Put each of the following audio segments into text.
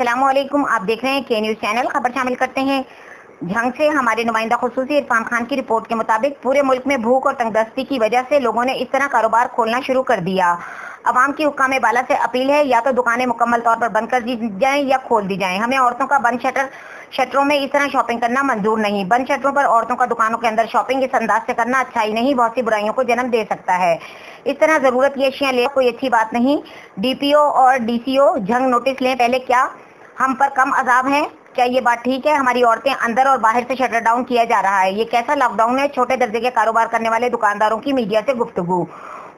السلام علیکم، آپ دیکھ رہے ہیں کے نیوز چینل۔ خبر شامل کرتے ہیں۔ جھنگ سے ہمارے نمائندہ خصوصی عرفان خان کی رپورٹ کے مطابق پورے ملک میں بھوک اور تنگدستی کی وجہ سے لوگوں نے اس طرح کاروبار کھولنا شروع کر دیا۔ عوام کی حکام بالا سے اپیل ہے، یا تو دکانیں مکمل طور پر بند کر دی جائیں یا کھول دی جائیں۔ ہمیں عورتوں کا بند شٹروں میں اس طرح شاپنگ کرنا منظور نہیں۔ بند شٹروں پر عورتوں کا دکانوں کے اندر شاپنگ اس انداز سے کرنا اچھا ہی نہیں، بہت سی برائیوں کو جنم دے سکتا ہے۔ اس طرح ضرورت کی اشیاء لے کوئی اچھی بات نہیں۔ ڈی پی او اور ڈی سی او جھنگ نوٹس لیں پہلے، کیا ہم پر کم عذاب ہیں؟ کیا یہ بات ٹھیک ہے؟ ہماری عورتیں اندر اور باہر سے شٹر ڈاؤن کیا جا رہا ہے، یہ کیسا لاک ڈاؤن ہے؟ چھوٹے درجے کے کاروبار کرنے والے دکانداروں کی میڈیا سے گفتگو۔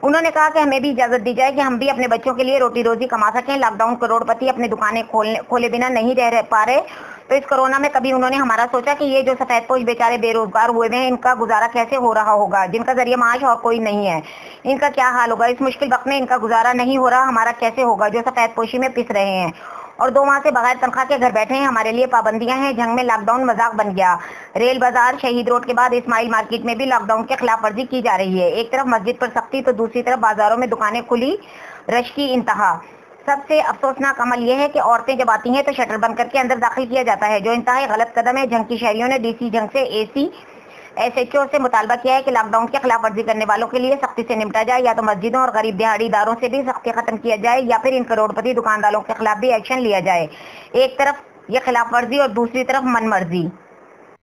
انہوں نے کہا کہ ہمیں بھی اجازت دی جائے کہ ہم بھی اپنے بچوں کے لیے روٹی روزی کما سکیں۔ لاک ڈاؤن کروڑ پتی اپنی دکانیں کھولے بنا نہیں رہ پا رہے، تو اس کورونا میں کبھی انہوں نے ہمارا سوچا کہ یہ جو سفید پوش بیچارے بے روزگار ہوئے ہیں، ان کا گزارا کیسے ہو رہا ہوگا؟ جن کا ذریعہ معاش اور کوئی نہیں ہے، ان کا کیا حال ہوگا؟ اس مشکل وقت میں ان کا گزارا نہیں ہو رہا، ہمارا کیسے ہوگا؟ جو سفید پوشی میں پس رہے ہیں اور 2 ماہ سے بغیر تنخواہ کے گھر بیٹھے ہیں، ہمارے لیے پابندیاں ہیں۔ جھنگ میں لاک ڈاؤن مذاق بن گیا۔ ریل بازار، شہید روڈ کے بعد اسماعیل مارکیٹ میں بھی لاک ڈاؤن کے خلاف ورزی کی جا رہی ہے۔ ایک طرف مسجد پر سختی تو دوسری طرف بازاروں میں دکانیں کھلی، رش کی انتہا۔ سب سے افسوسناک عمل یہ ہے کہ عورتیں جب آتی ہیں تو شٹر بند کر کے اندر داخل کیا جاتا ہے، جو انتہائی غلط قدم ہے۔ جھنگ کی شہریوں نے ڈی سی جھنگ سے ایس ایچ او سے مطالبہ کیا ہے کہ لاک ڈاؤن کے خلاف ورزی کرنے والوں کے لیے سختی سے نمٹا جائے، یا تو مسجدوں اور غریب دیہڑی اداروں سے بھی سختی ختم کیا جائے، یا پھر ان کروڑ پتی دکانداروں کے خلاف بھی ایکشن لیا جائے۔ ایک طرف یہ خلاف ورزی اور دوسری طرف من مرضی۔